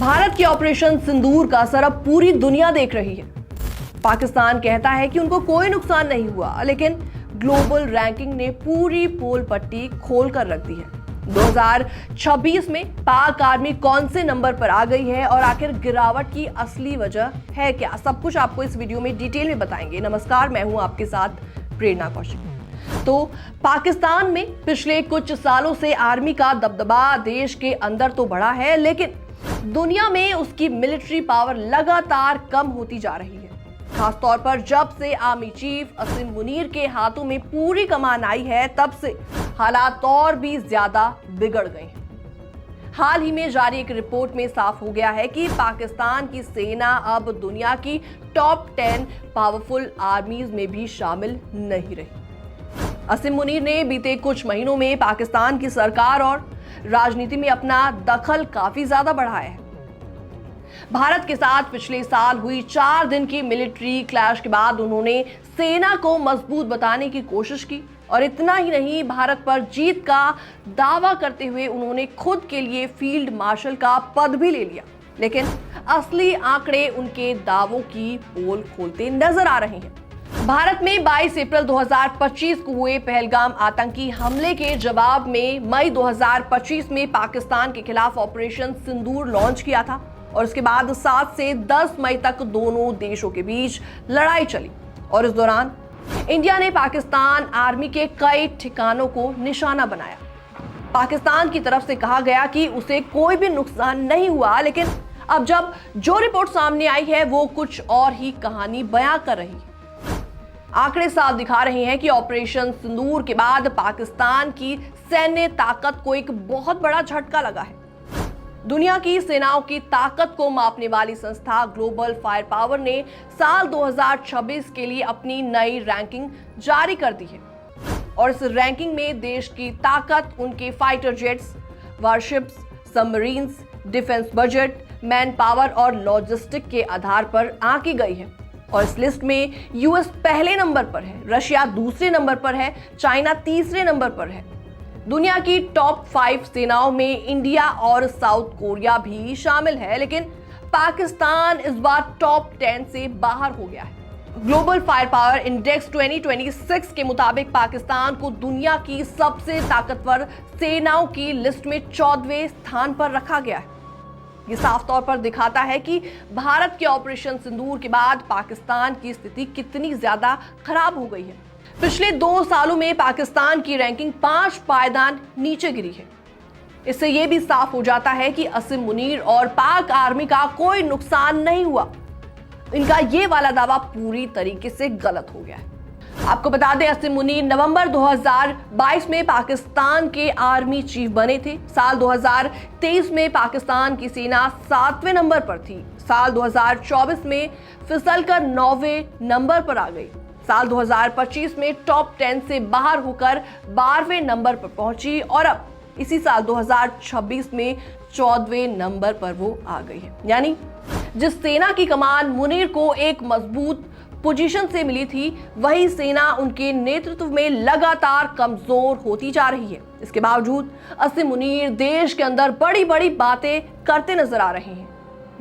भारत के ऑपरेशन सिंदूर का असर अब पूरी दुनिया देख रही है। पाकिस्तान कहता है कि उनको कोई नुकसान नहीं हुआ, लेकिन ग्लोबल रैंकिंग ने पूरी पोल पट्टी खोल कर रख दी है। 2026 में पाक आर्मी कौन से नंबर पर आ गई है और आखिर गिरावट की असली वजह है क्या, सब कुछ आपको इस वीडियो में डिटेल में बताएंगे। नमस्कार, मैं हूं आपके साथ प्रेरणा कौशिक। तो पाकिस्तान में पिछले कुछ सालों से आर्मी का दबदबा देश के अंदर तो बढ़ा है, लेकिन दुनिया में उसकी मिलिट्री पावर लगातार कम होती जा रही है। खासतौर पर जब से आर्मी चीफ असीम मुनीर के हाथों में पूरी कमान आई है, तब से हालात और भी ज्यादा बिगड़ गए हैं। हाल ही में जारी एक रिपोर्ट में साफ हो गया है कि पाकिस्तान की सेना अब दुनिया की टॉप 10 पावरफुल आर्मीज में भी शामिल नहीं रही। असीम मुनीर ने बीते कुछ महीनों में पाकिस्तान की सरकार और राजनीति में अपना दखल काफी ज्यादा बढ़ाया है। भारत के साथ पिछले साल हुई 4 दिन की मिलिट्री क्लैश के बाद उन्होंने सेना को मजबूत बताने की कोशिश की, और इतना ही नहीं, भारत पर जीत का दावा करते हुए उन्होंने खुद के लिए फील्ड मार्शल का पद भी ले लिया। लेकिन असली आंकड़े उनके दावों की पोल खोलते नजर आ रहे हैं। भारत में 22 अप्रैल 2025 को हुए पहलगाम आतंकी हमले के जवाब में मई 2025 में पाकिस्तान के खिलाफ ऑपरेशन सिंदूर लॉन्च किया था, और उसके बाद 7 से 10 मई तक दोनों देशों के बीच लड़ाई चली। और इस दौरान इंडिया ने पाकिस्तान आर्मी के कई ठिकानों को निशाना बनाया। पाकिस्तान की तरफ से कहा गया कि उसे कोई भी नुकसान नहीं हुआ, लेकिन अब जब जो रिपोर्ट सामने आई है वो कुछ और ही कहानी बयां कर रही है। आंकड़े साफ दिखा रहे हैं कि ऑपरेशन सिंदूर के बाद पाकिस्तान की सैन्य ताकत को एक बहुत बड़ा झटका लगा है। दुनिया की सेनाओं की ताकत को मापने वाली संस्था ग्लोबल फायर पावर ने साल 2026 के लिए अपनी नई रैंकिंग जारी कर दी है, और इस रैंकिंग में देश की ताकत उनके fighter jets, warships, submarines, defence budget, man power और लॉजिस्टिक के आधार पर आंकी गई है। और इस लिस्ट में यूएस पहले नंबर पर है, रशिया दूसरे नंबर पर है, चाइना तीसरे नंबर पर है। दुनिया की टॉप 5 सेनाओं में इंडिया और साउथ कोरिया भी शामिल है, लेकिन पाकिस्तान इस बार टॉप 10 से बाहर हो गया है। ग्लोबल फायर पावर इंडेक्स 2026 के मुताबिक पाकिस्तान को दुनिया की सबसे ताकतवर सेनाओं की लिस्ट में 14वें स्थान पर रखा गया है। ये साफ तौर पर दिखाता है कि भारत के ऑपरेशन सिंदूर के बाद पाकिस्तान की स्थिति कितनी ज्यादा खराब हो गई है। पिछले 2 सालों में पाकिस्तान की रैंकिंग 5 पायदान नीचे गिरी है। इससे यह भी साफ हो जाता है कि असीम मुनीर और पाक आर्मी का कोई नुकसान नहीं हुआ। इनका ये वाला दावा पूरी तरीके से गलत हो गया है। आपको बता दें, असीम मुनीर नवंबर 2022 में पाकिस्तान के आर्मी चीफ बने थे। साल 2023 में पाकिस्तान की सेना 7वें नंबर पर थी। साल 2024 में फिसलकर 9वें नंबर पर आ गई। साल 2025 में टॉप 10 से बाहर होकर 12वें नंबर पर पहुंची, और अब इसी साल 2026 में 14वें नंबर पर वो आ गई है। यानी जिस सेना की कमान मुनीर को एक मजबूत पोजीशन से मिली थी, वही सेना उनके नेतृत्व में लगातार कमजोर होती जा रही है। इसके बावजूद असीम मुनीर देश के अंदर बड़ी बड़ी बातें करते नजर आ रहे हैं।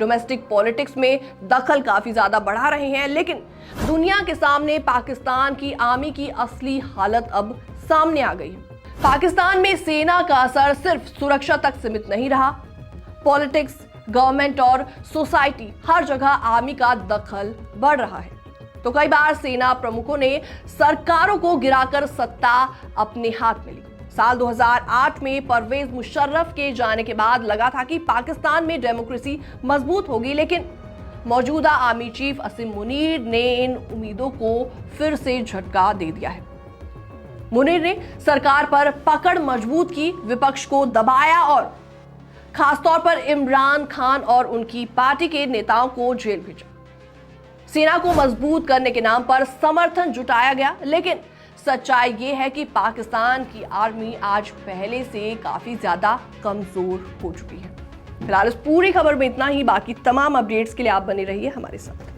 डोमेस्टिक पॉलिटिक्स में दखल काफी ज्यादा बढ़ा रहे हैं, लेकिन दुनिया के सामने पाकिस्तान की आर्मी की असली हालत अब सामने आ गई है। पाकिस्तान में सेना का असर सिर्फ सुरक्षा तक सीमित नहीं रहा। पॉलिटिक्स, गवर्नमेंट और सोसाइटी, हर जगह आर्मी का दखल बढ़ रहा है। तो कई बार सेना प्रमुखों ने सरकारों को गिराकर सत्ता अपने हाथ में ली। साल 2008 में परवेज मुशर्रफ के जाने के बाद लगा था कि पाकिस्तान में डेमोक्रेसी मजबूत होगी, लेकिन मौजूदा आर्मी चीफ असीम मुनीर ने इन उम्मीदों को फिर से झटका दे दिया है। मुनीर ने सरकार पर पकड़ मजबूत की, विपक्ष को दबाया और खासतौर पर इमरान खान और उनकी पार्टी के नेताओं को जेल भेजा। सेना को मजबूत करने के नाम पर समर्थन जुटाया गया, लेकिन सच्चाई ये है कि पाकिस्तान की आर्मी आज पहले से काफी ज्यादा कमजोर हो चुकी है। फिलहाल इस पूरी खबर में इतना ही। बाकी तमाम अपडेट्स के लिए आप बने रहिए हमारे साथ।